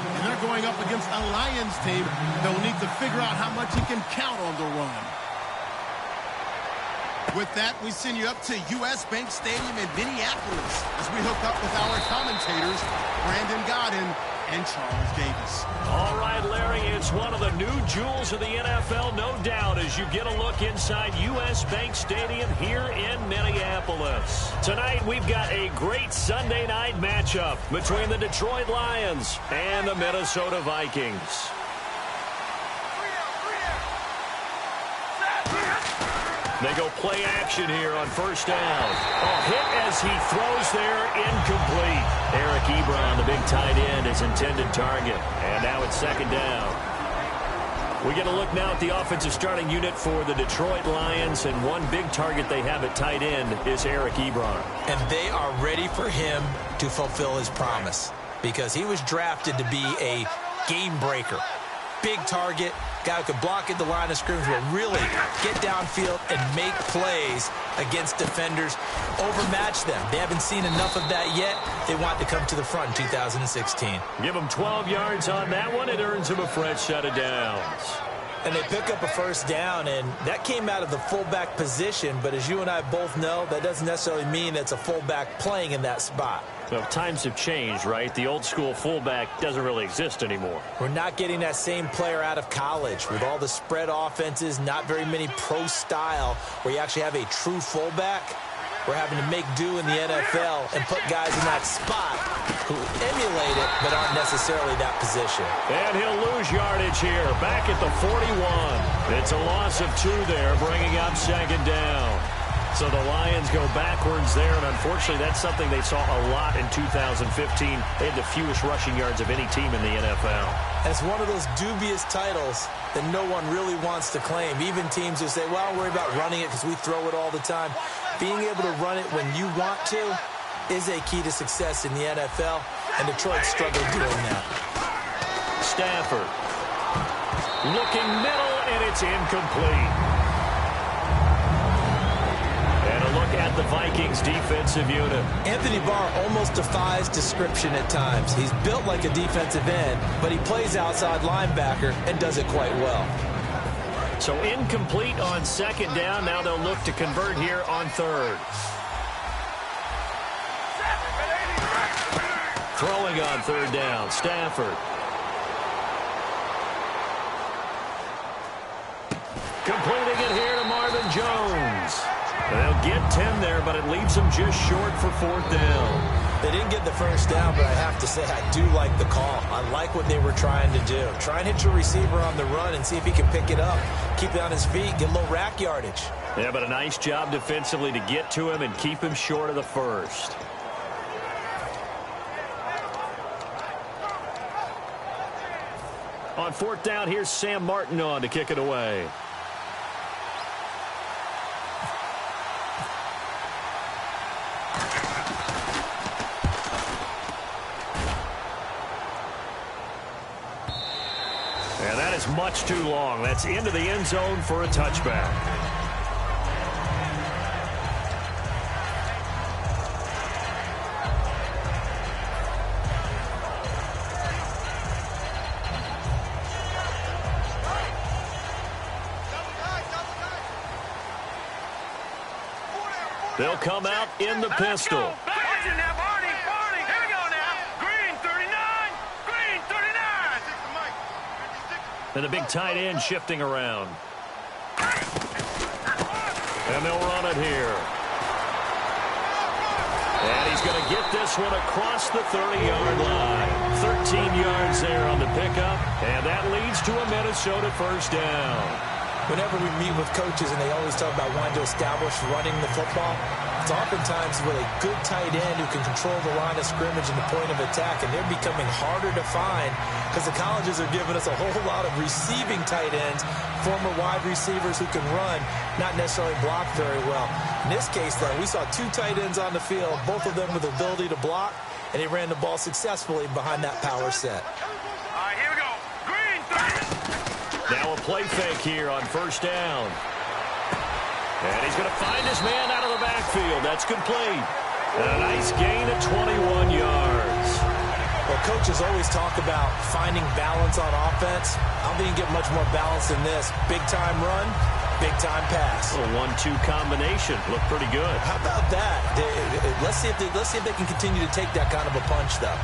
And they're going up against a Lions team that will need to figure out how much he can count on the run. With that, we send you up to U.S. Bank Stadium in Minneapolis as we hook up with our commentators, Brandon Godden and Charles Davis. All right, Larry, it's one of the new jewels of the NFL, no doubt, as you get a look inside U.S. Bank Stadium here in Minneapolis. Tonight, we've got a great Sunday night matchup between the Detroit Lions and the Minnesota Vikings. They go play action here on first down. Hit as he throws there, incomplete. Eric Ebron, the big tight end, his intended target. And now it's second down. We get a look now at the offensive starting unit for the Detroit Lions, and one big target they have at tight end is Eric Ebron. And they are ready for him to fulfill his promise because he was drafted to be a game breaker. Big target, guy who could block at the line of scrimmage, but really get downfield and make plays against defenders, overmatch them. They haven't seen enough of that yet. They want to come to the front in 2016. Give them 12 yards on that one. It earns them a fresh set of downs. And they pick up a first down, and that came out of the fullback position. But as you and I both know, that doesn't necessarily mean it's a fullback playing in that spot. So times have changed, right? The old school fullback doesn't really exist anymore. We're not getting that same player out of college. With all the spread offenses, not very many pro style where you actually have a true fullback. We're having to make do in the NFL and put guys in that spot who emulate it but aren't necessarily that position. And he'll lose yardage here, back at the 41. It's a loss of 2 there, bringing up second down. So the Lions go backwards there, and unfortunately that's something they saw a lot in 2015. They had the fewest rushing yards of any team in the NFL. And it's one of those dubious titles that no one really wants to claim. Even teams who say, well, worry about running it because we throw it all the time. Being able to run it when you want to is a key to success in the NFL, and Detroit struggled doing that. Stafford looking middle, and it's incomplete. At the Vikings defensive unit. Anthony Barr almost defies description at times. He's built like a defensive end, but he plays outside linebacker and does it quite well. So incomplete on second down. Now they'll look to convert here on third. Throwing on third down, Stafford. Completing it here to Marvin Jones. They'll get 10 there, but it leaves them just short for fourth down. They didn't get the first down, but I have to say I do like the call. I like what they were trying to do. Try and hit your receiver on the run and see if he can pick it up. Keep it on his feet, get a little rack yardage. Yeah, but a nice job defensively to get to him and keep him short of the first. On fourth down, here's Sam Martin on to kick it away. And that is much too long. That's into the end zone for a touchback. They'll come out in the pistol. And the big tight end shifting around. And they'll run it here. And he's going to get this one across the 30-yard line. 13 yards there on the pickup. And that leads to a Minnesota first down. Whenever we meet with coaches and they always talk about wanting to establish running the football, it's oftentimes with a good tight end who can control the line of scrimmage and the point of attack, and they're becoming harder to find because the colleges are giving us a whole lot of receiving tight ends, former wide receivers who can run, not necessarily block very well. In this case, though, we saw 2 tight ends on the field, both of them with the ability to block, and they ran the ball successfully behind that power set. All right, here we go. Green, 30. Now a play fake here on first down. And he's going to find his man out of the backfield. That's complete. And a nice gain of 21 yards. Well, coaches always talk about finding balance on offense. I don't think you get much more balance than this. Big-time run, big-time pass. A little 1-2 combination. Looked pretty good. How about that? Let's see if they can continue to take that kind of a punch, though.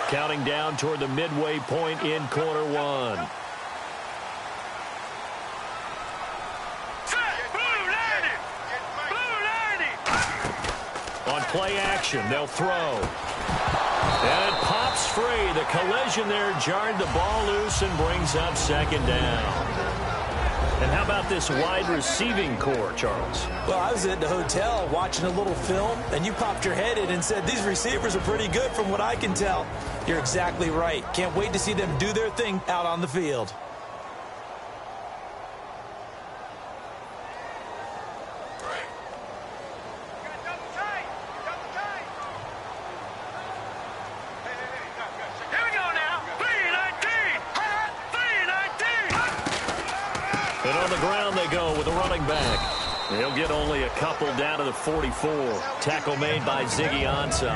Counting down toward the midway point in quarter one. On play action, they'll throw. And it pops free. The collision there jarred the ball loose and brings up second down. And how about this wide receiving core, Charles? Well, I was at the hotel watching a little film, and you popped your head in and said, these receivers are pretty good from what I can tell. You're exactly right. Can't wait to see them do their thing out on the field. And on the ground they go with a running back. He'll get only a couple down to the 44. Tackle made by Ziggy Ansah.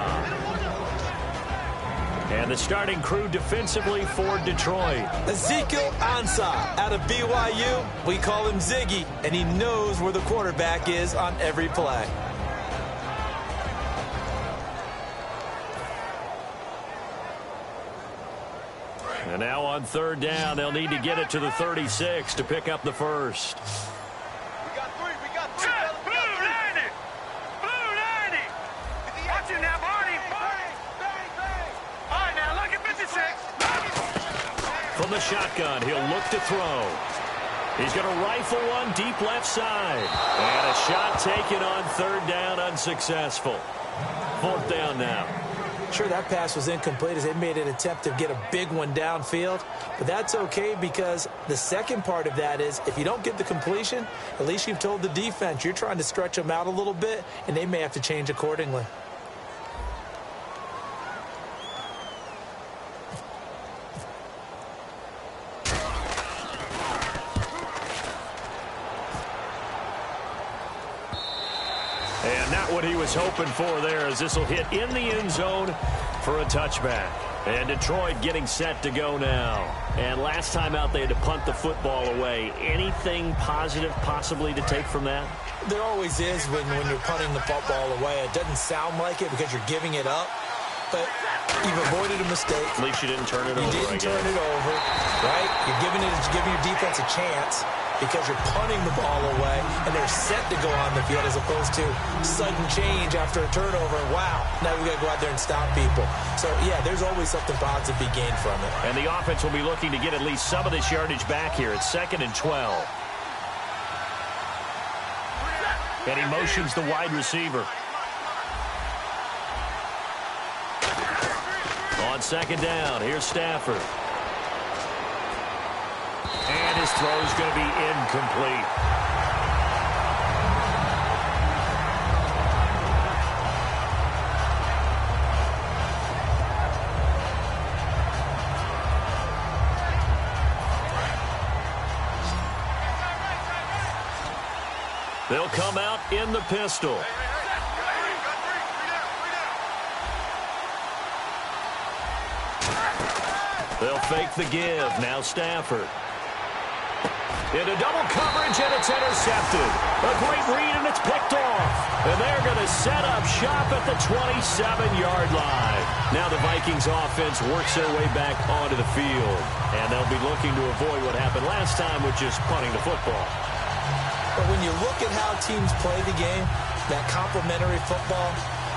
And the starting crew defensively for Detroit. Ezekiel Ansah out of BYU. We call him Ziggy, and he knows where the quarterback is on every play. And now on third down, they'll need to get it to the 36 to pick up the first. We got three. Blue 90. Blue 90. Watch it now, Barney. Bang. All right, now look at 56. From the shotgun, he'll look to throw. He's going to rifle one deep left side. And a shot taken on third down, unsuccessful. Fourth down now. Sure, that pass was incomplete as they made an attempt to get a big one downfield. But that's okay because the second part of that is if you don't get the completion, at least you've told the defense you're trying to stretch them out a little bit, and they may have to change accordingly. And not what he was hoping for there as this will hit in the end zone for a touchback. And Detroit getting set to go now. And last time out they had to punt the football away. Anything positive possibly to take from that? There always is when you're punting the football away. It doesn't sound like it because you're giving it up. But you've avoided a mistake. At least you didn't turn it over. You didn't turn it over, right? You're giving your defense a chance because you're punting the ball away, and they're set to go on the field as opposed to sudden change after a turnover. Wow, now we got to go out there and stop people. So, yeah, there's always something positive to be gained from it. And the offense will be looking to get at least some of this yardage back here. It's 2nd and 12. And he motions the wide receiver. On second down, here's Stafford. And his throw is going to be incomplete. They'll come out in the pistol. They'll fake the give. Now Stafford. Into double coverage, and it's intercepted. A great read, and it's picked off. And they're going to set up shop at the 27-yard line. Now the Vikings offense works their way back onto the field. And they'll be looking to avoid what happened last time, which is punting the football. But when you look at how teams play the game, that complementary football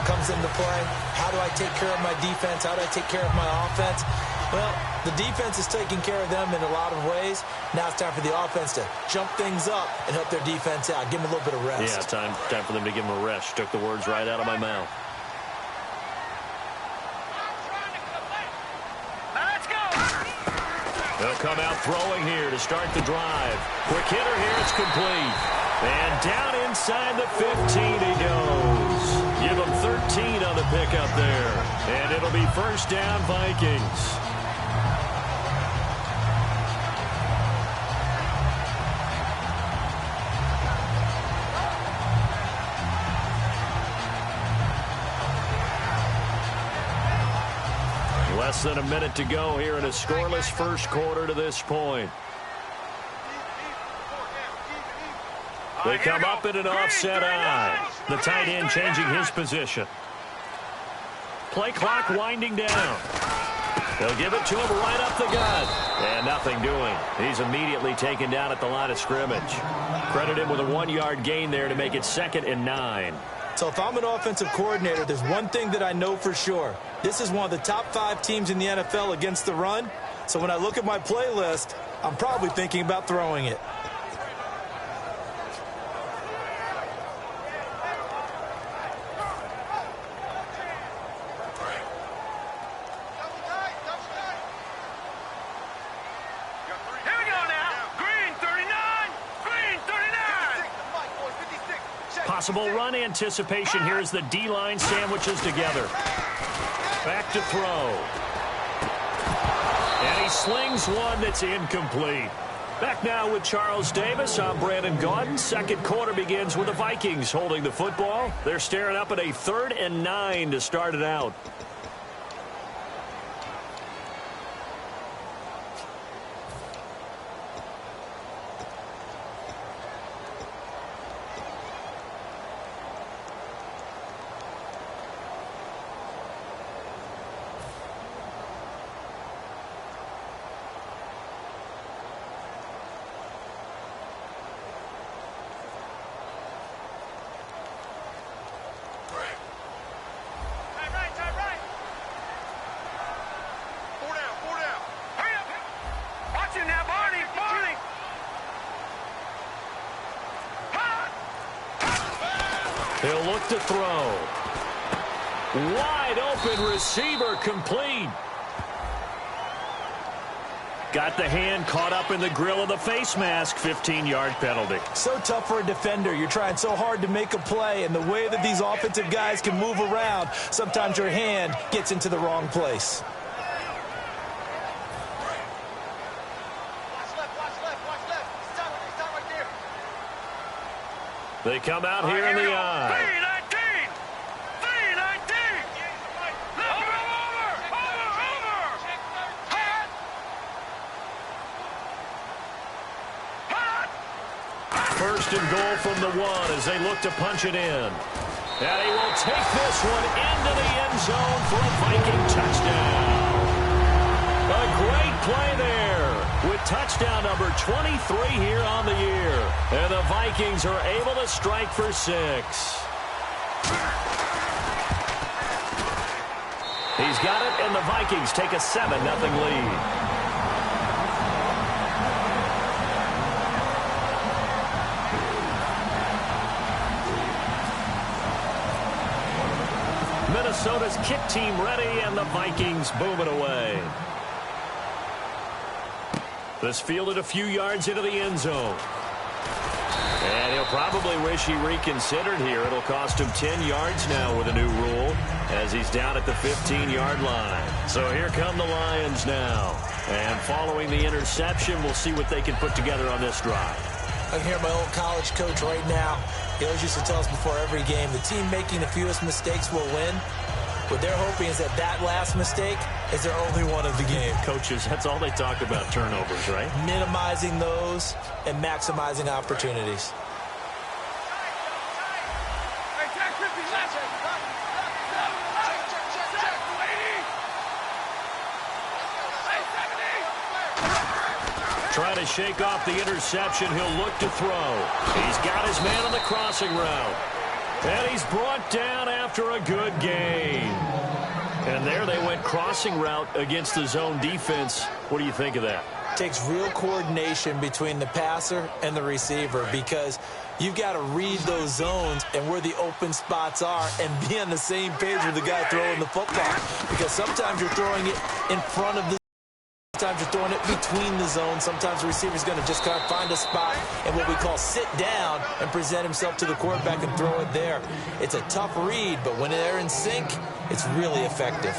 comes into play. How do I take care of my defense? How do I take care of my offense? Well, the defense is taking care of them in a lot of ways. Now it's time for the offense to jump things up and help their defense out. Give them a little bit of rest. Yeah, time for them to give them a rest. Took the words right out of my mouth. Let's go. They'll come out throwing here to start the drive. Quick hitter here, it's complete. And down inside the 15 he goes. Give him 13 on the pickup there. And it'll be first down Vikings. Less than a minute to go here in a scoreless first quarter to this point. They come up in an offset eye. The tight end changing his position. Play clock winding down. They'll give it to him right up the gut. And nothing doing. He's immediately taken down at the line of scrimmage. Credit him with a 1-yard gain there to make it 2nd and 9. So if I'm an offensive coordinator, there's one thing that I know for sure. This is one of the top 5 teams in the NFL against the run. So when I look at my playlist, I'm probably thinking about throwing it. Possible run anticipation here as the D-line sandwiches together. Back to throw. And he slings one that's incomplete. Back now with Charles Davis. I'm Brandon Gaudin. Second quarter begins with the Vikings holding the football. They're staring up at a 3rd and 9 to start it out. He'll look to throw. Wide open receiver complete. Got the hand caught up in the grill of the face mask. 15-yard penalty. So tough for a defender. You're trying so hard to make a play, and the way that these offensive guys can move around, sometimes your hand gets into the wrong place. They come out here in the eye. 1st and goal from the 1 as they look to punch it in. And he will take this one into the end zone for a Viking touchdown. A great play there with touchdown number 23 here on the year. And the Vikings are able to strike for 6. He's got it, and the Vikings take a 7-0 lead. Minnesota's kick team ready, and the Vikings boom it away. This fielded a few yards into the end zone. And he'll probably wish he reconsidered here. It'll cost him 10 yards now with a new rule as he's down at the 15-yard line. So here come the Lions now. And following the interception, we'll see what they can put together on this drive. I can hear my old college coach right now. He always used to tell us before every game, the team making the fewest mistakes will win. What they're hoping is that that last mistake is their only one of the game. Coaches, that's all they talk about, turnovers, right? Minimizing those and maximizing opportunities. Trying to shake off the interception. He'll look to throw. He's got his man on the crossing route. And he's brought down after a good gain. And there they went crossing route against the zone defense. What do you think of that? Takes real coordination between the passer and the receiver because you've got to read those zones and where the open spots are and be on the same page with the guy throwing the football. Because sometimes you're throwing it in front of the sometimes you're throwing it between the zones. Sometimes the receiver's going to just kind of find a spot and what we call sit down and present himself to the quarterback and throw it there. It's a tough read, but when they're in sync, it's really effective.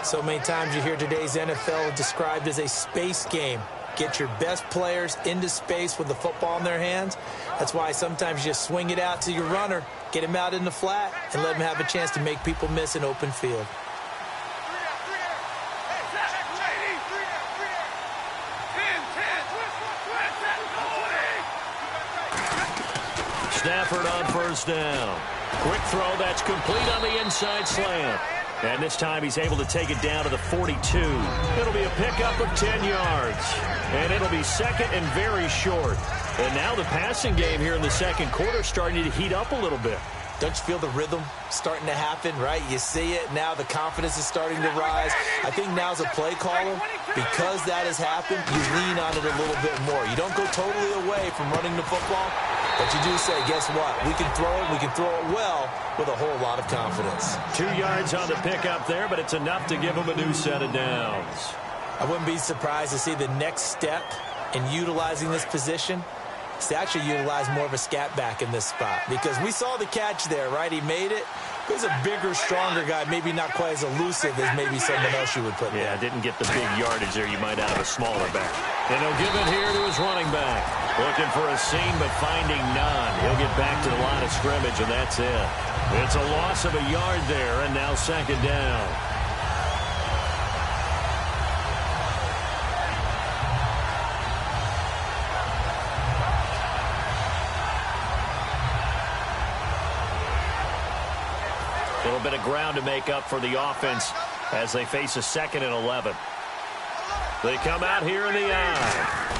So many times you hear today's NFL described as a space game. Get your best players into space with the football in their hands. That's why sometimes you just swing it out to your runner, get him out in the flat, and let him have a chance to make people miss an open field. Stafford on first down. Quick throw that's complete on the inside slant. And this time he's able to take it down to the 42. It'll be a pickup of 10 yards. And it'll be second and very short. And now the passing game here in the second quarter starting to heat up a little bit. Don't you feel the rhythm starting to happen, right? You see it now. The confidence is starting to rise. I think now as a play caller, because that has happened, you lean on it a little bit more. You don't go totally away from running the football, but you do say, guess what? We can throw it. We can throw it well with a whole lot of confidence. 2 yards on the pickup there, but it's enough to give him a new set of downs. I wouldn't be surprised to see the next step in utilizing this position to actually utilize more of a scat back in this spot, because we saw the catch there, right? He made it. He was a bigger, stronger guy, maybe not quite as elusive as maybe someone else you would put there. Yeah, didn't get the big yardage there you might out of a smaller back. And he'll give it here to his running back. Looking for a seam, but finding none. He'll get back to the line of scrimmage, and that's it. It's a loss of a yard there, and now second down. A little bit of ground to make up for the offense as they face a 2nd and 11. They come out here in the eye.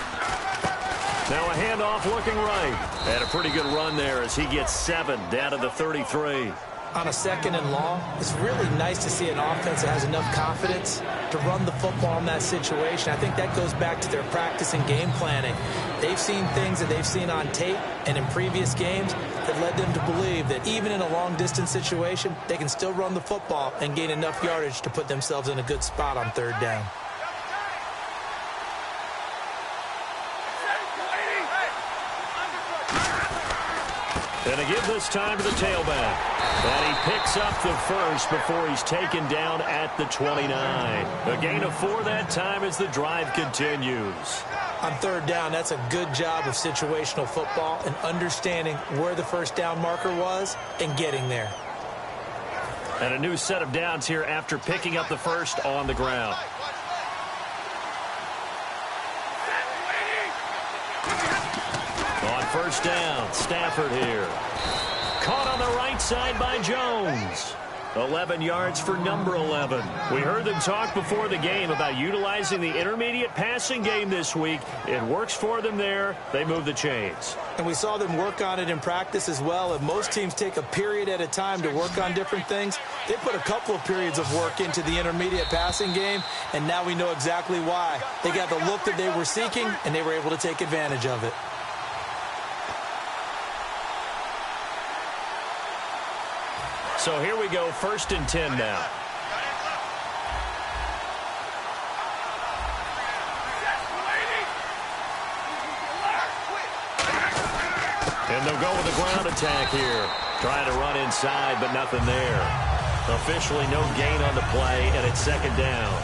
Now a handoff looking right. Had a pretty good run there as he gets 7 down to the 33. On a 2nd and long, it's really nice to see an offense that has enough confidence to run the football in that situation. I think that goes back to their practice and game planning. They've seen things that they've seen on tape and in previous games that led them to believe that even in a long-distance situation, they can still run the football and gain enough yardage to put themselves in a good spot on 3rd down. And they give this time to the tailback. And he picks up the first before he's taken down at the 29. A gain of 4 that time as the drive continues. On 3rd down, that's a good job of situational football and understanding where the first down marker was and getting there. And a new set of downs here after picking up the first on the ground. On first down, Stafford here. Caught on the right side by Jones. 11 yards for number 11. We heard them talk before the game about utilizing the intermediate passing game this week. It works for them there. They move the chains. And we saw them work on it in practice as well. And most teams take a period at a time to work on different things. They put a couple of periods of work into the intermediate passing game, and now we know exactly why. They got the look that they were seeking, and they were able to take advantage of it. So here we go, 1st and 10 now. And they'll go with a ground attack here. Trying to run inside, but nothing there. Officially no gain on the play, and it's 2nd down.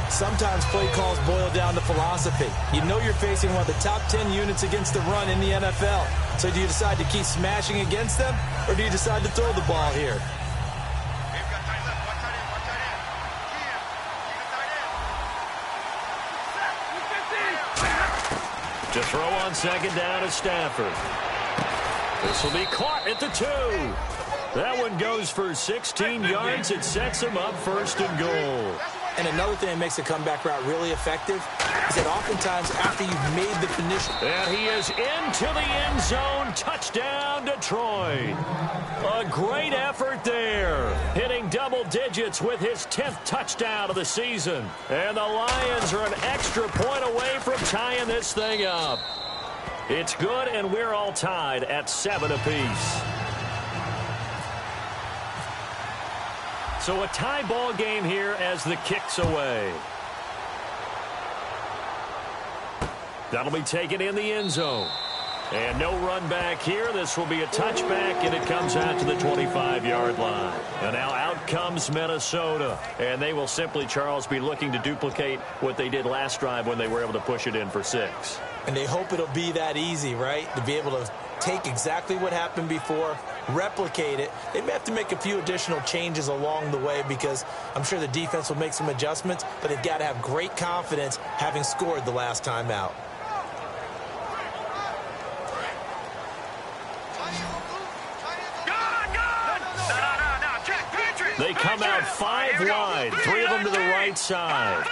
Sometimes play calls boil down to philosophy. You know you're facing one of the top 10 units against the run in the NFL. So do you decide to keep smashing against them, or do you decide to throw the ball here? To throw on 2nd down is Stafford. This will be caught at the 2. That one goes for 16 yards. It sets him up 1st and goal. And another thing that makes the comeback route really effective is that oftentimes after you've made the initial... And he is into the end zone. Touchdown, Detroit. A great effort there. Hitting double digits with his 10th touchdown of the season. And the Lions are an extra point away from tying this thing up. It's good, and we're all tied at 7 apiece. So a tie ball game here as the kick's away. That'll be taken in the end zone. And no run back here. This will be a touchback, and it comes out to the 25-yard line. And now out comes Minnesota. And they will simply, Charles, be looking to duplicate what they did last drive when they were able to push it in for 6. And they hope it'll be that easy, right? To be able to take exactly what happened before, replicate it. They may have to make a few additional changes along the way because I'm sure the defense will make some adjustments, but they've got to have great confidence having scored the last time out. They come out 5 wide, 3 of them to the right side.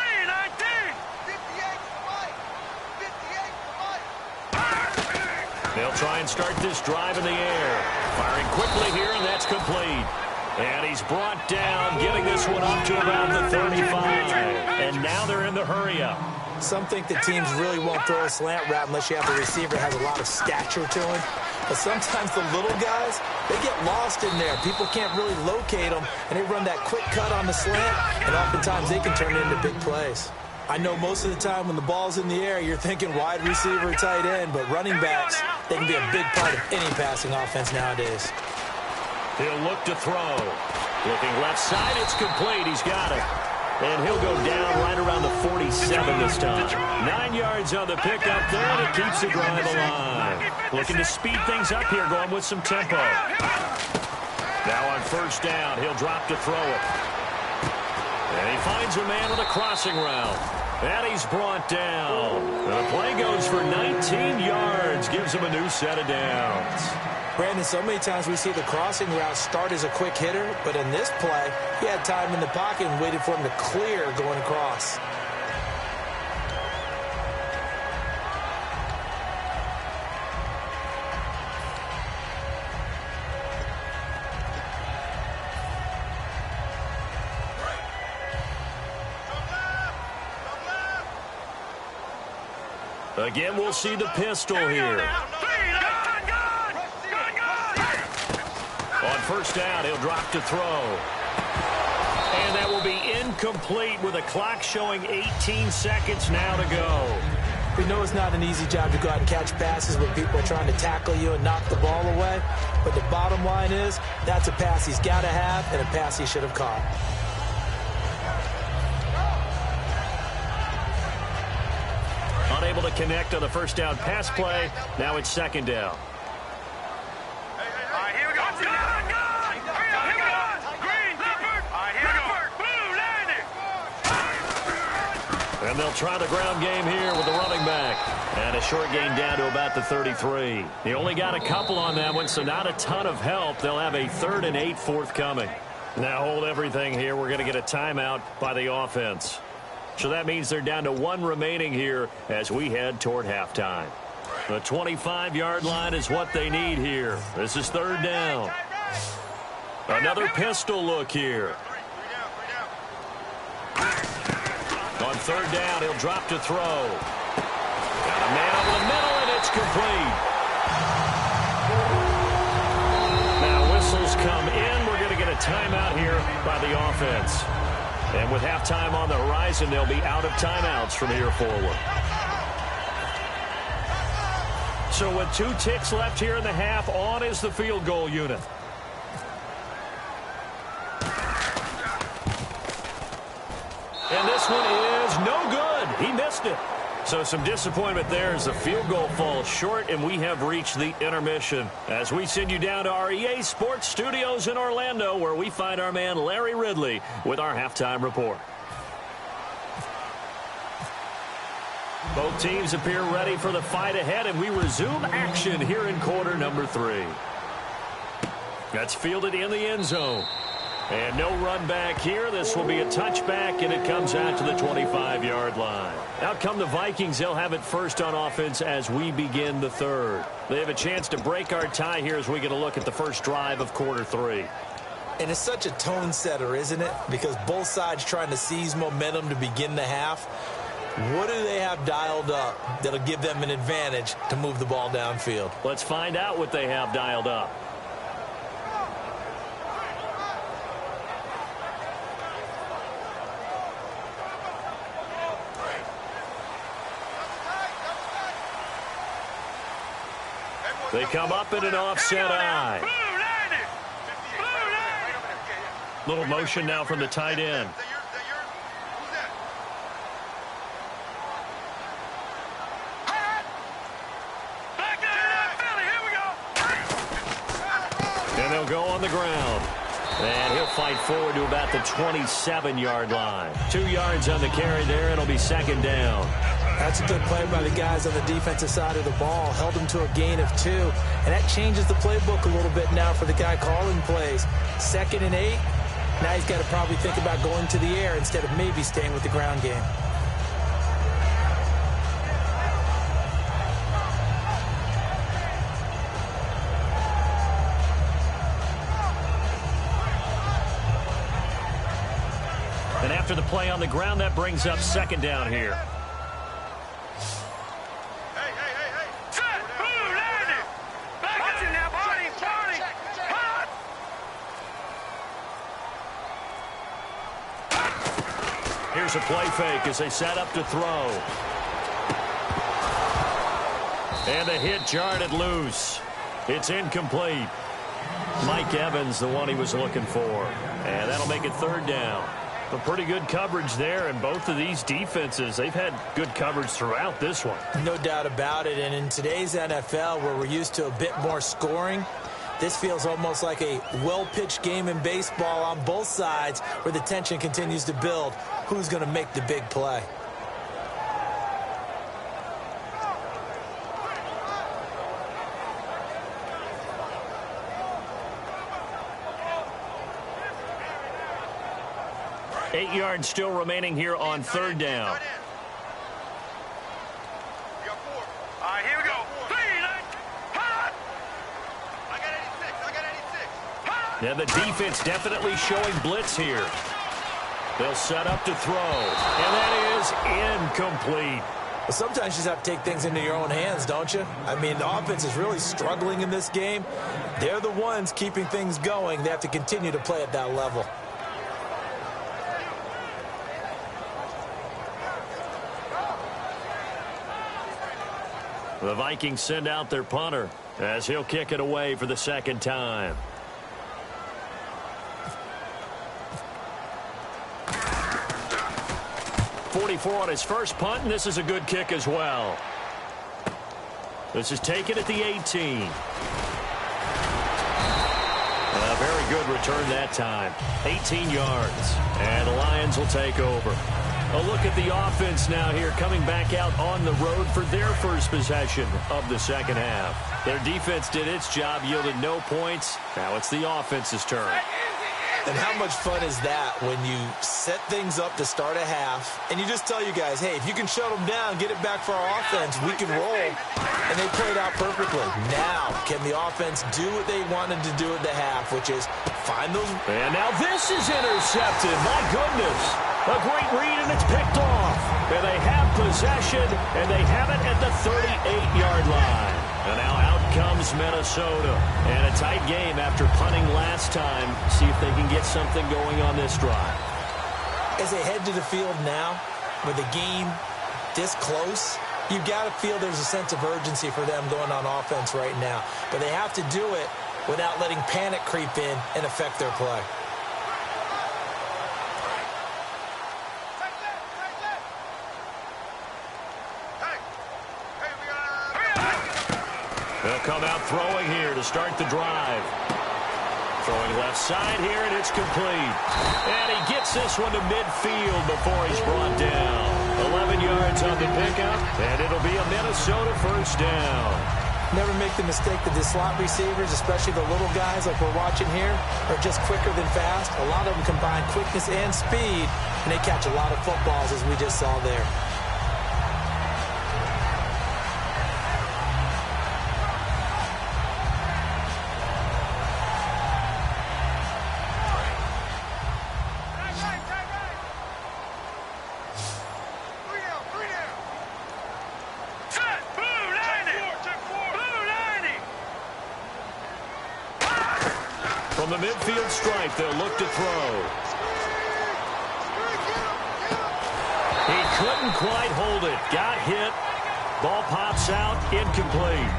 They'll try and start this drive in the air. Firing quickly here, and that's complete. And he's brought down, getting this one up to about the 35. And now they're in the hurry-up. Some think that teams really won't throw a slant route unless you have a receiver that has a lot of stature to him. But sometimes the little guys, they get lost in there. People can't really locate them, and they run that quick cut on the slant, and oftentimes they can turn it into big plays. I know most of the time when the ball's in the air, you're thinking wide receiver, tight end, but running backs, they can be a big part of any passing offense nowadays. He'll look to throw. Looking left side, it's complete. He's got it. And he'll go down right around the 47 this time. 9 yards on the pickup there, and it keeps the drive alive. Looking to speed things up here, going with some tempo. Now on first down, he'll drop to throw it. And he finds a man on the crossing route. And he's brought down. And the play goes for 19 yards, gives him a new set of downs. Brandon, so many times we see the crossing route start as a quick hitter, but in this play, he had time in the pocket and waited for him to clear going across. Again, we'll see the pistol here. On first down, he'll drop to throw. And that will be incomplete with a clock showing 18 seconds now to go. We know it's not an easy job to go out and catch passes when people are trying to tackle you and knock the ball away. But the bottom line is, that's a pass he's got to have and a pass he should have caught. Unable to connect on the first down pass play. Now it's second down. And they'll try the ground game here with the running back. And a short gain down to about the 33. He only got a couple on that one, so not a ton of help. They'll have a 3rd and 8 forthcoming. Now hold everything here. We're going to get a timeout by the offense. So that means they're down to 1 remaining here as we head toward halftime. The 25-yard line is what they need here. This is 3rd down. Another pistol look here. On 3rd down, he'll drop to throw. Got a man over the middle, and it's complete. Now whistles come in. We're going to get a timeout here by the offense. And with halftime on the horizon, they'll be out of timeouts from here forward. So with 2 ticks left here in the half, on is the field goal unit. And this one is no good. He missed it. So some disappointment there as the field goal falls short, and we have reached the intermission as we send you down to our EA Sports Studios in Orlando, where we find our man Larry Ridley with our halftime report. Both teams appear ready for the fight ahead, and we resume action here in quarter number 3. That's fielded in the end zone. And no run back here. This will be a touchback, and it comes out to the 25-yard line. Out come the Vikings. They'll have it first on offense as we begin the 3rd. They have a chance to break our tie here as we get a look at the first drive of quarter 3. And it's such a tone setter, isn't it? Because both sides trying to seize momentum to begin the half. What do they have dialed up that'll give them an advantage to move the ball downfield? Let's find out what they have dialed up. They come up in an offset eye. Little motion now from the tight end. And they'll go on the ground. And he'll fight forward to about the 27-yard line. 2 yards on the carry there. It'll be second down. That's a good play by the guys on the defensive side of the ball. Held them to a gain of 2. And that changes the playbook a little bit now for the guy calling plays. 2nd and 8. Now he's got to probably think about going to the air instead of maybe staying with the ground game. And after the play on the ground, that brings up second down here. Here's a play fake as they set up to throw. And the hit jarred it loose. It's incomplete. Mike Evans, the one he was looking for. And that'll make it third down. But pretty good coverage there, and both of these defenses, they've had good coverage throughout this one. No doubt about it, and in today's NFL, where we're used to a bit more scoring, this feels almost like a well-pitched game in baseball on both sides where the tension continues to build. Who's going to make the big play? Eight yards still remaining here on third down. All right, here we go. And the defense definitely showing blitz here. They'll set up to throw. And that is incomplete. Well, sometimes you just have to take things into your own hands, don't you? I mean, the offense is really struggling in this game. They're the ones keeping things going. They have to continue to play at that level. The Vikings send out their punter as he'll kick it away for the second time. .44 on his first punt, and this is a good kick as well. This is taken at the 18. A very good return that time. 18 yards, and the Lions will take over. A look at the offense now here, coming back out on the road for their first possession of the second half. Their defense did its job, yielded no points. Now it's the offense's turn. And how much fun is that when you set things up to start a half and you just tell you guys, hey, if you can shut them down, get it back for our offense, we can roll. And they played out perfectly. Now, can the offense do what they wanted to do at the half, which is find those... And now this is intercepted. My goodness. A great read, and it's picked off. And they have possession, and they have it at the 38-yard line. And now out comes Minnesota. And a tight game after punting last time. See if they can get something going on this drive. As they head to the field now, with the game this close, you've got to feel there's a sense of urgency for them going on offense right now. But they have to do it without letting panic creep in and affect their play. They'll come out throwing here to start the drive. Throwing left side here, and it's complete. And he gets this one to midfield before he's brought down. 11 yards on the pickup, and it'll be a Minnesota first down. Never make the mistake that the slot receivers, especially the little guys like we're watching here, are just quicker than fast. A lot of them combine quickness and speed, and they catch a lot of footballs, as we just saw there. From the midfield stripe, they'll look to throw. He couldn't quite hold it. Got hit. Ball pops out. Incomplete.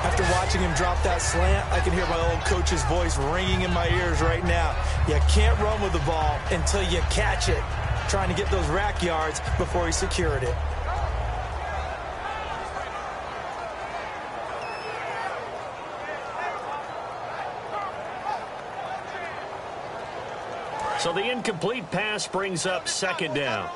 After watching him drop that slant, I can hear my old coach's voice ringing in my ears right now. You can't run with the ball until you catch it. Trying to get those rack yards before he secured it. So the incomplete pass brings up second down.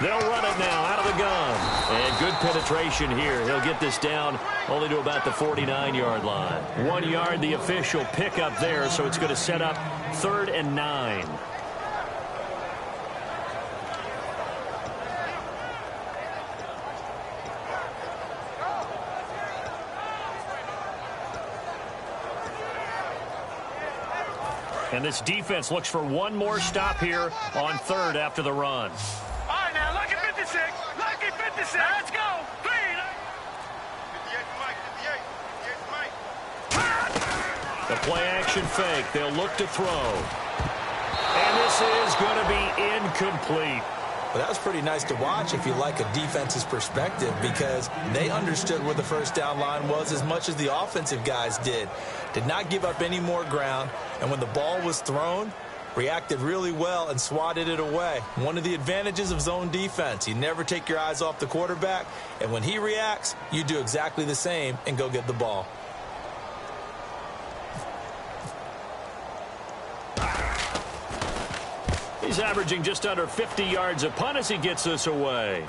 They'll run it now out of the gun. And good penetration here. He'll get this down only to about the 49-yard line. 1 yard, the official pickup there, so it's going to set up 3rd and 9. And this defense looks for one more stop here on 3rd after the run. All right, now, lucky 56. Lucky 56. Let's go. 3. 58, Mike. The play-action fake. They'll look to throw. And this is going to be incomplete. Well, that was pretty nice to watch if you like a defense's perspective, because they understood where the first down line was as much as the offensive guys did. Did not give up any more ground, and when the ball was thrown, reacted really well and swatted it away. One of the advantages of zone defense, you never take your eyes off the quarterback, and when he reacts, you do exactly the same and go get the ball. He's averaging just under 50 yards a punt as he gets this away.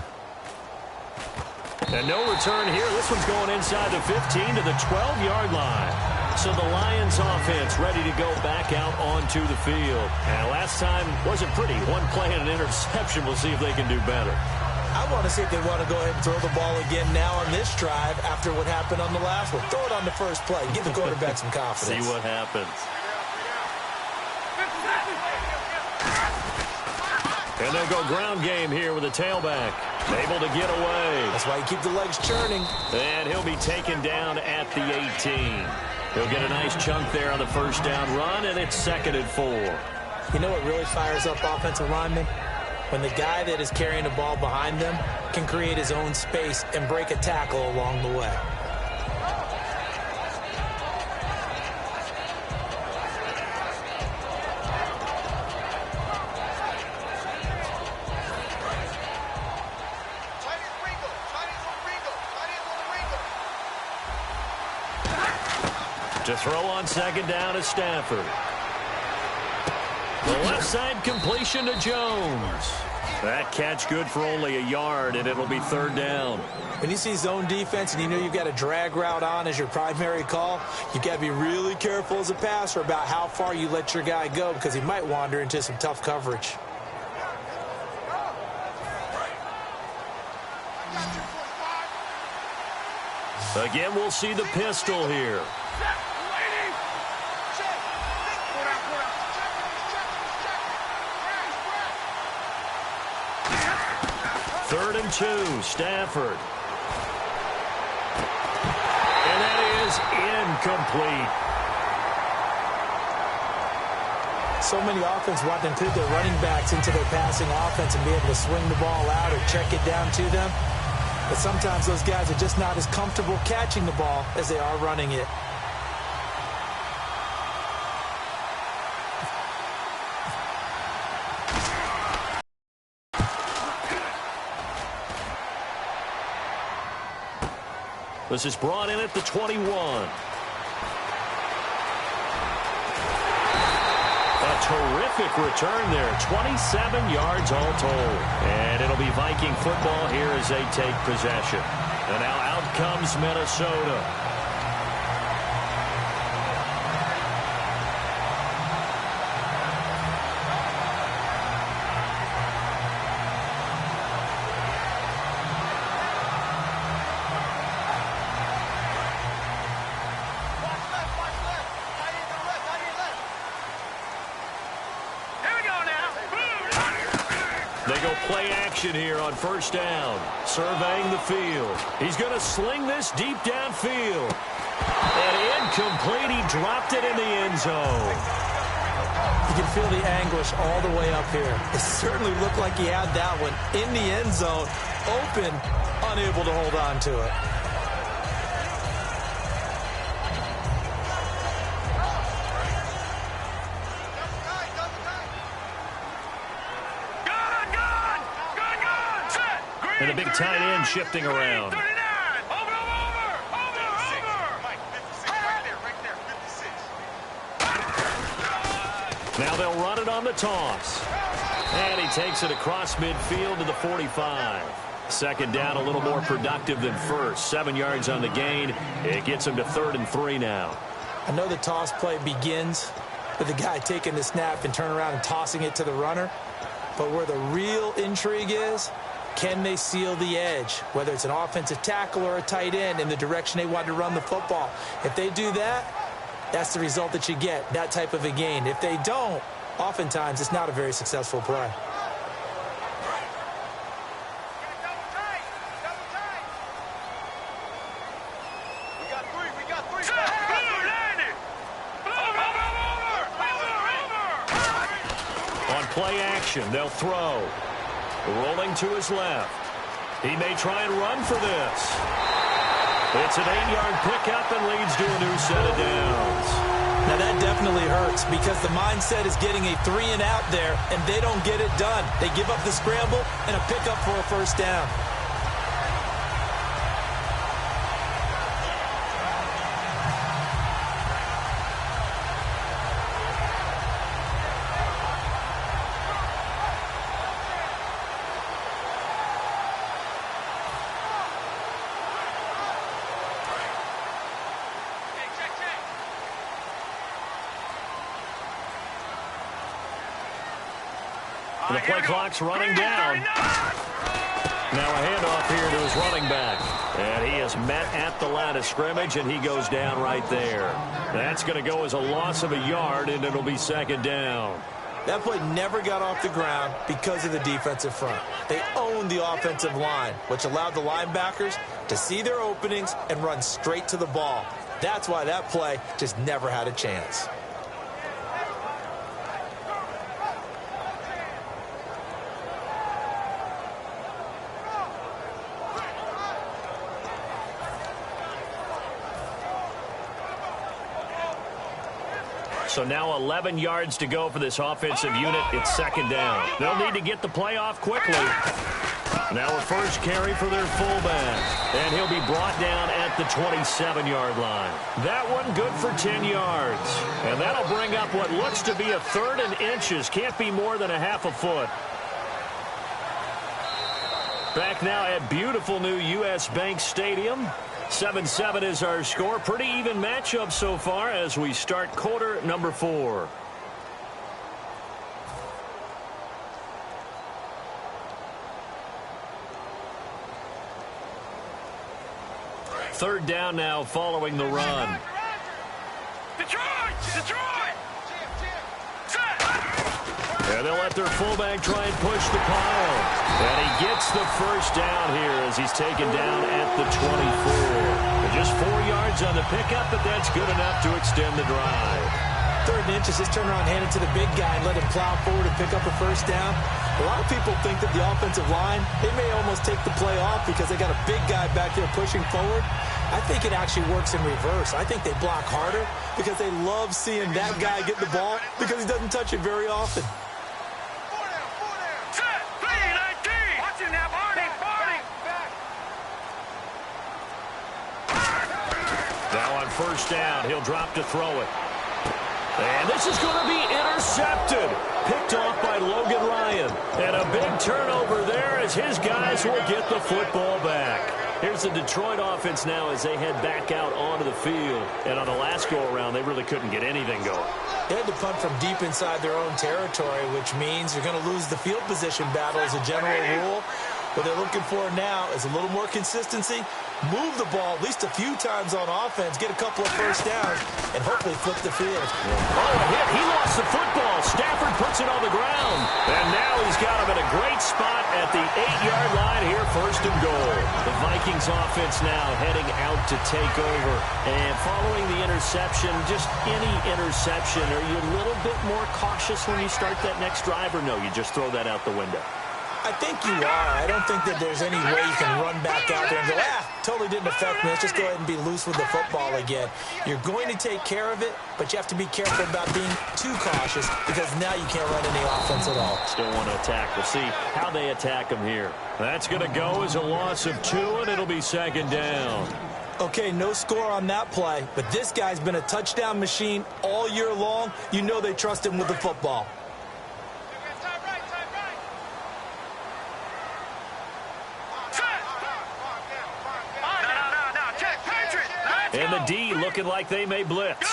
And no return here. This one's going inside the 15 to the 12-yard line. So the Lions offense ready to go back out onto the field. And last time wasn't pretty. One play and an interception. We'll see if they can do better. I want to see if they want to go ahead and throw the ball again now on this drive after what happened on the last one. Throw it on the first play. Give the quarterback some confidence. See what happens. And they'll go ground game here with a tailback. Able to get away. That's why you keep the legs churning. And he'll be taken down at the 18. He'll get a nice chunk there on the first down run, and it's 2nd and 4. You know what really fires up offensive linemen? When the guy that is carrying the ball behind them can create his own space and break a tackle along the way. To throw on 2nd down is Stafford. The left side completion to Jones. That catch good for only a yard, and it'll be 3rd down. When you see zone defense and you know you've got a drag route on as your primary call, you've got to be really careful as a passer about how far you let your guy go, because he might wander into some tough coverage. Again, we'll see the pistol here. 3rd and 2, Stafford. And that is incomplete. So many offenses want to include their running backs into their passing offense and be able to swing the ball out or check it down to them. But sometimes those guys are just not as comfortable catching the ball as they are running it. This is brought in at the 21. A terrific return there. 27 yards all told. And it'll be Viking football here as they take possession. And now out comes Minnesota. They go play action here on 1st down. Surveying the field. He's going to sling this deep downfield. And incomplete. He dropped it in the end zone. You can feel the anguish all the way up here. It certainly looked like he had that one in the end zone, open, unable to hold on to it. And a big tight end shifting around. 39. Over. Now they'll run it on the toss. And he takes it across midfield to the 45. Second down, a little more productive than first. 7 yards on the gain. It gets him to 3rd and 3 now. I know the toss play begins with the guy taking the snap and turn around and tossing it to the runner. But where the real intrigue is, can they seal the edge? Whether it's an offensive tackle or a tight end in the direction they want to run the football. If they do that, that's the result that you get, that type of a gain. If they don't, oftentimes it's not a very successful play. Play action. They'll throw. Rolling to his left. He may try and run for this. It's an 8-yard pickup and leads to a new set of downs. Now that definitely hurts because the mindset is getting a 3-and-out there, and they don't get it done. They give up the scramble and a pickup for a first down. The play clock's running down. Now a handoff here to his running back. And he is met at the line of scrimmage, and he goes down right there. That's going to go as a loss of a yard, and it'll be second down. That play never got off the ground because of the defensive front. They owned the offensive line, which allowed the linebackers to see their openings and run straight to the ball. That's why that play just never had a chance. So now 11 yards to go for this offensive unit. It's second down. They'll need to get the play off quickly. Now a first carry for their fullback. And he'll be brought down at the 27-yard line. That one good for 10 yards. And that'll bring up what looks to be a 3rd and inches. Can't be more than a half a foot. Back now at beautiful new U.S. Bank Stadium. 7-7 is our score. Pretty even matchup so far as we start quarter number 4. Third down now following the run. Detroit! And they'll let their fullback try and push the pile. And he gets the first down here as he's taken down at the 24. Just 4 yards on the pickup, but that's good enough to extend the drive. 3rd and inches, just turn around, hand it to the big guy, and let him plow forward and pick up a first down. A lot of people think that the offensive line, they may almost take the play off because they got a big guy back there pushing forward. I think it actually works in reverse. I think they block harder because they love seeing that guy get the ball because he doesn't touch it very often. Now on first down, he'll drop to throw it. And this is going to be intercepted. Picked off by Logan Ryan. And a big turnover there as his guys will get the football back. Here's the Detroit offense now as they head back out onto the field. And on the last go-around, they really couldn't get anything going. They had to punt from deep inside their own territory, which means you're going to lose the field position battle as a general rule. What they're looking for now is a little more consistency, move the ball at least a few times on offense, get a couple of first downs, and hopefully flip the field. Oh, a hit. He lost the football. Stafford puts it on the ground. And now he's got him in a great spot at the 8-yard line here, 1st and goal. The Vikings offense now heading out to take over. And following the interception, just any interception, are you a little bit more cautious when you start that next drive, or no, you just throw that out the window? I think you are. I don't think that there's any way you can run back out there and go, totally didn't affect me. Let's just go ahead and be loose with the football again. You're going to take care of it, but you have to be careful about being too cautious because now you can't run any offense at all. Still want to attack. We'll see how they attack him here. That's going to go as a loss of 2, and it'll be second down. Okay, no score on that play, but this guy's been a touchdown machine all year long. You know they trust him with the football. And the D looking like they may blitz.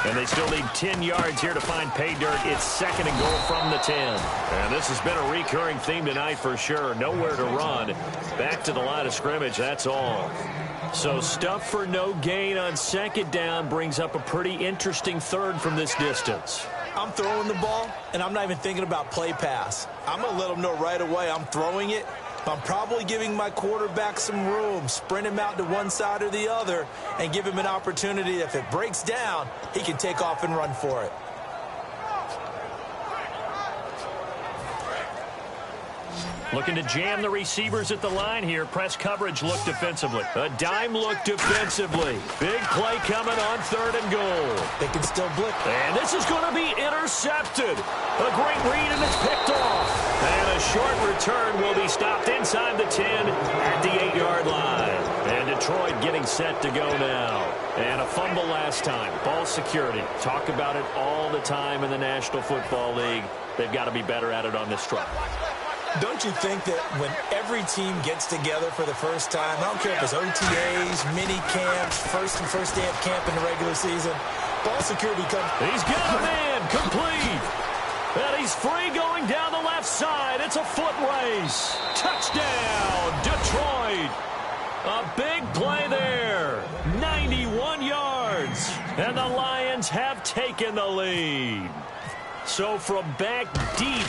And they still need 10 yards here to find pay dirt. It's 2nd and goal from the 10. And this has been a recurring theme tonight for sure. Nowhere to run. Back to the line of scrimmage, that's all. So stuff for no gain on 2nd down brings up a pretty interesting 3rd from this distance. I'm throwing the ball, and I'm not even thinking about play pass. I'm going to let them know right away I'm throwing it. I'm probably giving my quarterback some room, sprint him out to one side or the other, and give him an opportunity. If it breaks down, he can take off and run for it. Looking to jam the receivers at the line here. Press coverage look defensively. A dime look defensively. Big play coming on 3rd and goal. They can still blitz. And this is going to be intercepted. A great read, and it's picked off. And a short return will be stopped inside the 10 at the 8-yard line. And Detroit getting set to go now. And a fumble last time. Ball security. Talk about it all the time in the National Football League. They've got to be better at it on this drive. Don't you think that when every team gets together for the first time, I don't care if it's OTAs, mini camps, first day of camp in the regular season, ball security comes. He's got a man complete. And he's free going down the left side. It's a foot race. Touchdown, Detroit. A big play there. 91 yards. And the Lions have taken the lead. So from back deep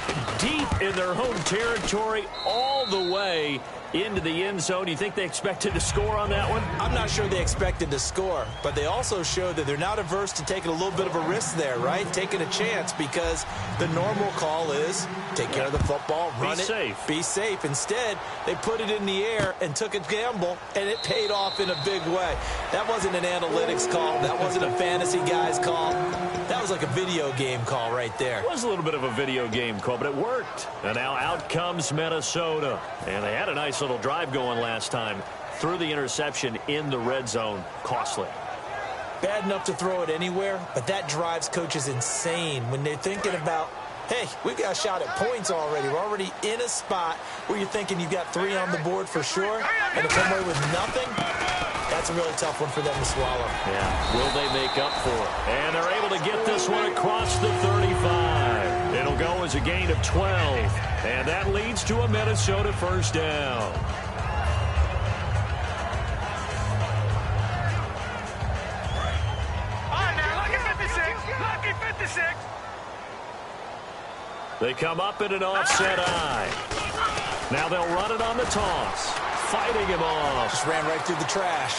in their home territory all the way into the end zone, you think they expected to score on that one? I'm not sure they expected to score, but they also showed that they're not averse to taking a little bit of a risk there, right? Taking a chance, because the normal call is take care of the football, run it, be safe. Instead, they put it in the air and took a gamble, and it paid off in a big way. That wasn't an analytics call. That wasn't a fantasy guy's call. That was like a video game call right there. It was a little bit of a video game call, but it worked. And now out comes Minnesota. And they had a nice little drive going last time. Threw the interception in the red zone. Costly. Bad enough to throw it anywhere, but that drives coaches insane when they're thinking about, hey, we've got a shot at points already. We're already in a spot where you're thinking you've got 3 on the board for sure, and to come away with nothing, that's a really tough one for them to swallow. Yeah, will they make up for it? And they're able to get this one across the 35. It'll go as a gain of 12, and that leads to a Minnesota first down. They come up in an offset eye. Now they'll run it on the toss. Fighting him off. Just ran right through the trash.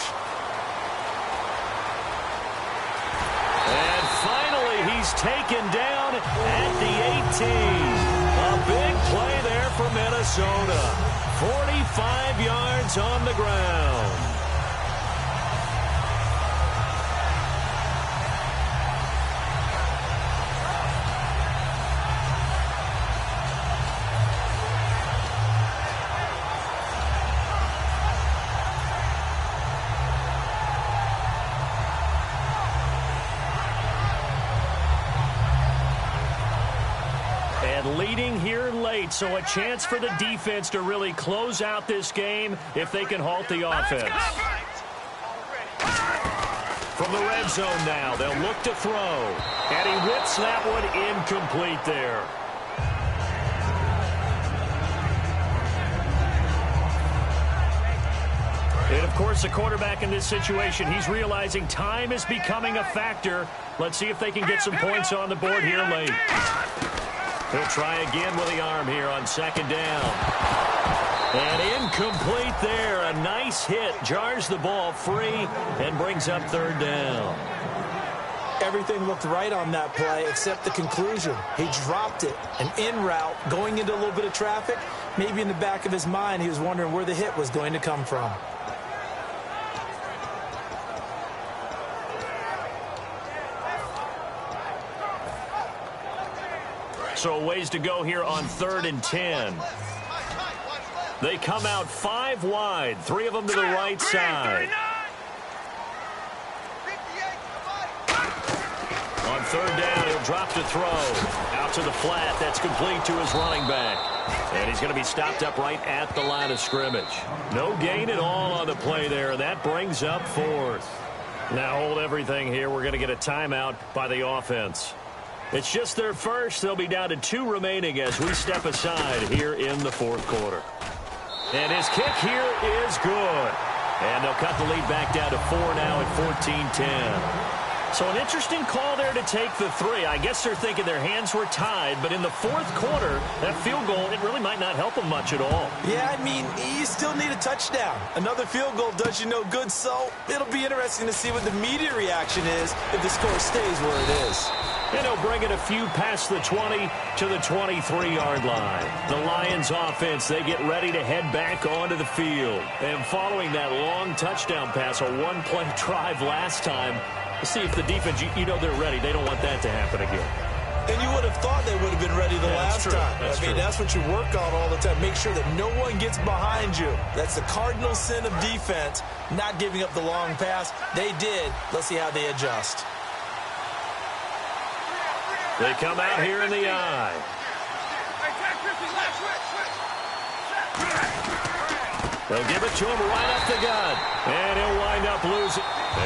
And finally, he's taken down at the 18. A big play there for Minnesota. 45 yards on the ground. Leading here late, so a chance for the defense to really close out this game if they can halt the offense. From the red zone now, they'll look to throw. And he whips that one incomplete there. And, of course, the quarterback in this situation, he's realizing time is becoming a factor. Let's see if they can get some points on the board here late. He'll try again with the arm here on second down. And incomplete there. A nice hit. Jars the ball free and brings up third down. Everything looked right on that play except the conclusion. He dropped it. An in route going into a little bit of traffic. Maybe in the back of his mind he was wondering where the hit was going to come from. So a ways to go here on 3rd and 10. They come out 5 wide, 3 of them to the right side. On 3rd down, he'll drop to throw. Out to the flat, that's complete to his running back. And he's going to be stopped up right at the line of scrimmage. No gain at all on the play there. That brings up 4th. Now hold everything here. We're going to get a timeout by the offense. It's just their first. They'll be down to 2 remaining as we step aside here in the 4th quarter. And his kick here is good. And they'll cut the lead back down to 4 now at 14-10. So an interesting call there to take the 3. I guess they're thinking their hands were tied, but in the 4th quarter, that field goal, it really might not help them much at all. Yeah, I mean, you still need a touchdown. Another field goal does you no good, so it'll be interesting to see what the media reaction is if the score stays where it is. And he'll bring it a few past the 20 to the 23-yard line. The Lions offense, they get ready to head back onto the field. And following that long touchdown pass, a one-play drive last time, see if the defense, you know they're ready. They don't want that to happen again. And you would have thought they would have been ready the last time. I mean, that's what you work on all the time. Make sure that no one gets behind you. That's the cardinal sin of defense, not giving up the long pass. They did. Let's see how they adjust. They come out here in the eye. They'll give it to him right up the gut. And he'll wind up losing.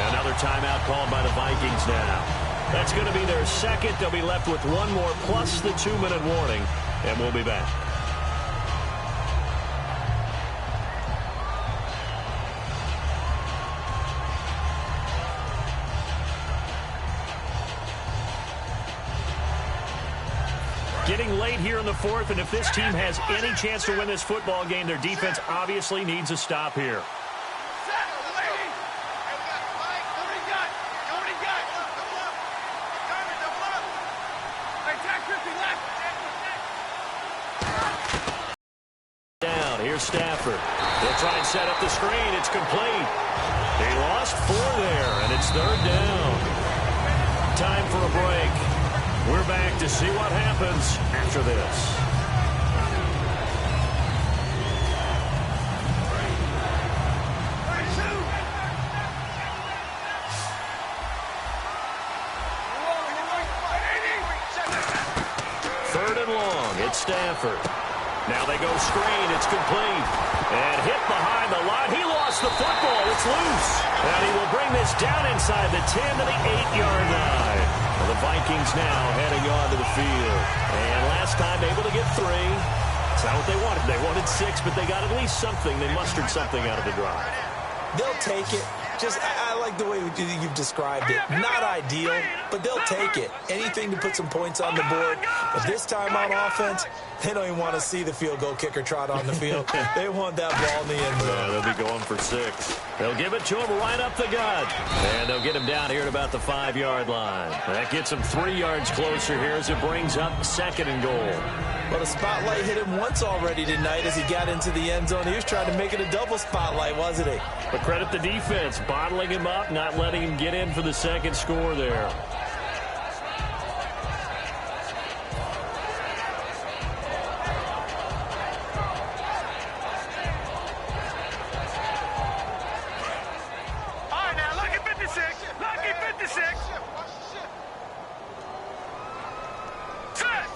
Another timeout called by the Vikings now. That's going to be their second. They'll be left with 1 more plus the 2-minute warning. And we'll be back. Getting late here in the 4th, and if this team has any chance to win this football game, their defense obviously needs a stop here. Down, here's Stafford. They'll try and set up the screen. It's complete. They lost 4 there, and it's 3rd down. Time for a break. We're back to see what happens after this. Third and long. It's Stafford. Now they go screen. It's complete. And hit behind the line. He lost the football. It's loose. And he will bring this down inside the 10 to the 8-yard line. Well, the Vikings now heading onto the field. And last time able to get 3. It's not what they wanted. They wanted 6, but they got at least something. They mustered something out of the drive. They'll take it. I like the way you've described it. Not ideal, but they'll take it. Anything to put some points on the board. But this time on offense, they don't even want to see the field goal kicker trot on the field. They want that ball in the end zone. Yeah, they'll be going for 6. They'll give it to him right up the gut. And they'll get him down here at about the 5-yard line. That gets him 3 yards closer here as it brings up 2nd and goal. Well, the spotlight hit him once already tonight as he got into the end zone. He was trying to make it a double spotlight, wasn't he? But credit the defense, bottling him up, not letting him get in for the 2nd score there. All right, now, lucky 56. Lucky 56.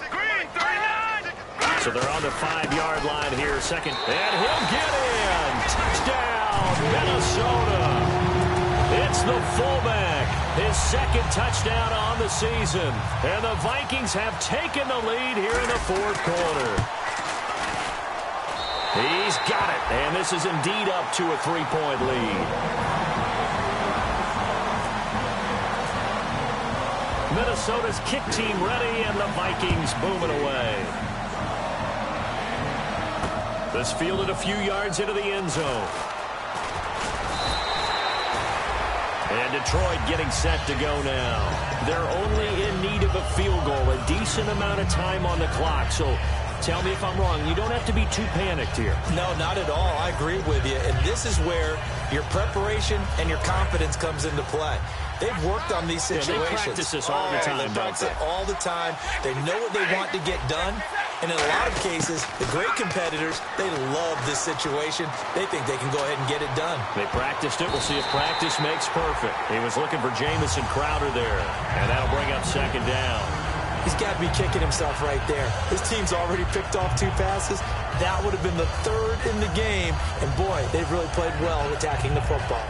Green, 39. So they're on the 5-yard line here, 2nd. And he'll get in. Touchdown, Minnesota. It's the fullback. His 2nd touchdown on the season. And the Vikings have taken the lead here in the 4th quarter. He's got it. And this is indeed up to a 3-point lead. Minnesota's kick team ready, and the Vikings moving away. This fielded a few yards into the end zone. And Detroit getting set to go now. They're only in need of a field goal, a decent amount of time on the clock. So tell me if I'm wrong. You don't have to be too panicked here. No, not at all. I agree with you. And this is where your preparation and your confidence comes into play. They've worked on these situations. They practice this all the time. They practice it all the time. They know what they want to get done. And in a lot of cases, the great competitors, they love this situation. They think they can go ahead and get it done. They practiced it. We'll see if practice makes perfect. He was looking for Jamison Crowder there. And that'll bring up 2nd down. He's got to be kicking himself right there. His team's already picked off 2 passes. That would have been the 3rd in the game. And, boy, they've really played well attacking the football.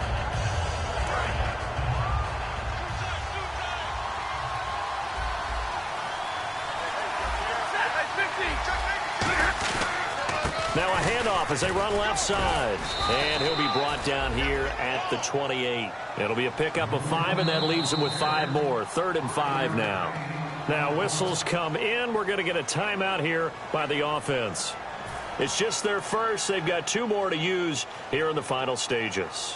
Now a handoff as they run left side. And he'll be brought down here at the 28. It'll be a pickup of 5, and that leaves him with 5 more. 3rd and 5 now. Now whistles come in. We're going to get a timeout here by the offense. It's just their first. They've got 2 more to use here in the final stages.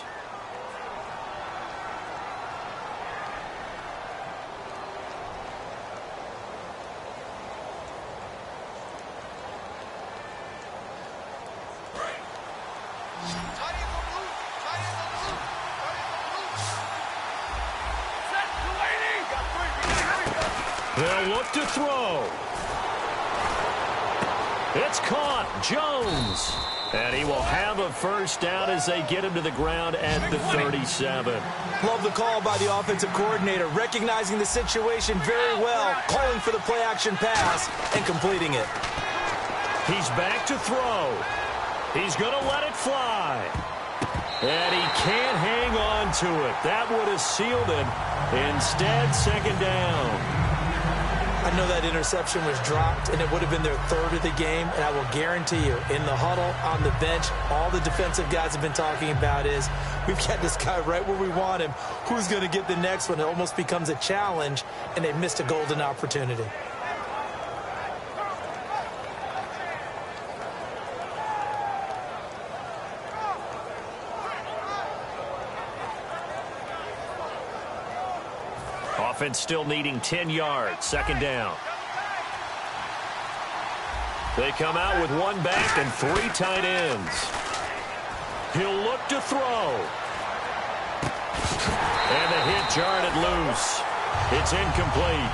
They'll look to throw. It's caught. Jones. And he will have a first down as they get him to the ground at the 37. Love the call by the offensive coordinator, recognizing the situation very well, calling for the play-action pass and completing it. He's back to throw. He's going to let it fly. And he can't hang on to it. That would have sealed it. Instead, 2nd down. I know that interception was dropped, and it would have been their 3rd of the game, and I will guarantee you, in the huddle, on the bench, all the defensive guys have been talking about is, we've got this guy right where we want him. Who's going to get the next one? It almost becomes a challenge, and they missed a golden opportunity. Offense still needing 10 yards. 2nd down. They come out with 1 back and 3 tight ends. He'll look to throw. And the hit jarred it loose. It's incomplete.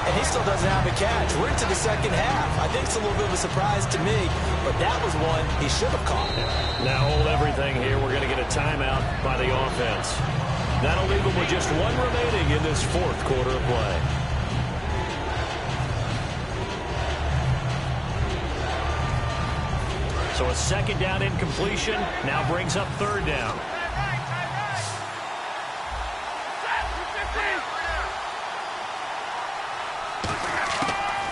And he still doesn't have a catch. We're into the 2nd half. I think it's a little bit of a surprise to me, but that was one he should have caught. Now hold everything here. We're going to get a timeout by the offense. That'll leave them with just 1 remaining in this 4th quarter of play. So a 2nd down incompletion now brings up 3rd down.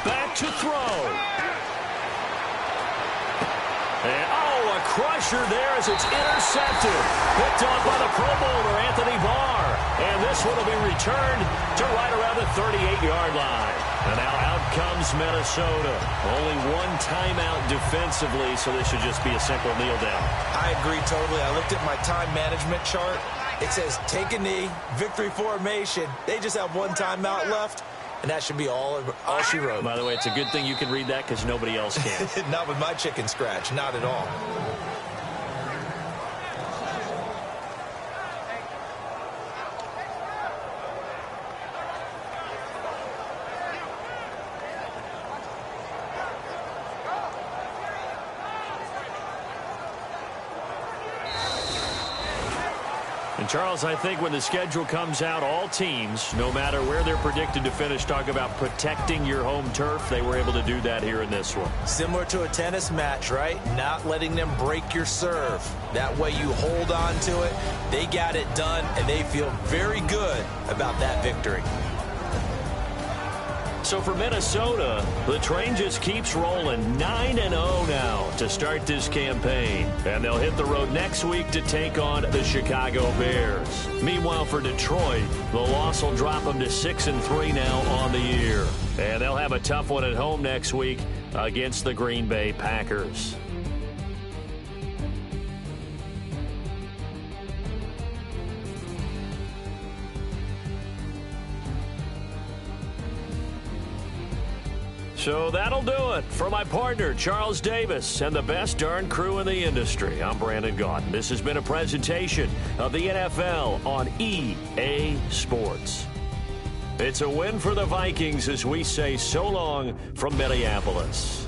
Back to throw. And, a crusher there as it's intercepted. Picked off by the Pro Bowler, Anthony Barr. And this one will be returned to right around the 38-yard line. And now out comes Minnesota. Only 1 timeout defensively, so this should just be a simple kneel down. I agree totally. I looked at my time management chart. It says take a knee, victory formation. They just have 1 timeout left. And that should be all she wrote. By the way, it's a good thing you can read that because nobody else can. Not with my chicken scratch. Not at all. And, Charles, I think when the schedule comes out, all teams, no matter where they're predicted to finish, talk about protecting your home turf. They were able to do that here in this one. Similar to a tennis match, right? Not letting them break your serve. That way you hold on to it. They got it done, and they feel very good about that victory. So for Minnesota, the train just keeps rolling 9-0 now to start this campaign. And they'll hit the road next week to take on the Chicago Bears. Meanwhile, for Detroit, the loss will drop them to 6-3 now on the year. And they'll have a tough one at home next week against the Green Bay Packers. So that'll do it for my partner, Charles Davis, and the best darn crew in the industry. I'm Brandon Gaudin. This has been a presentation of the NFL on EA Sports. It's a win for the Vikings as we say so long from Minneapolis.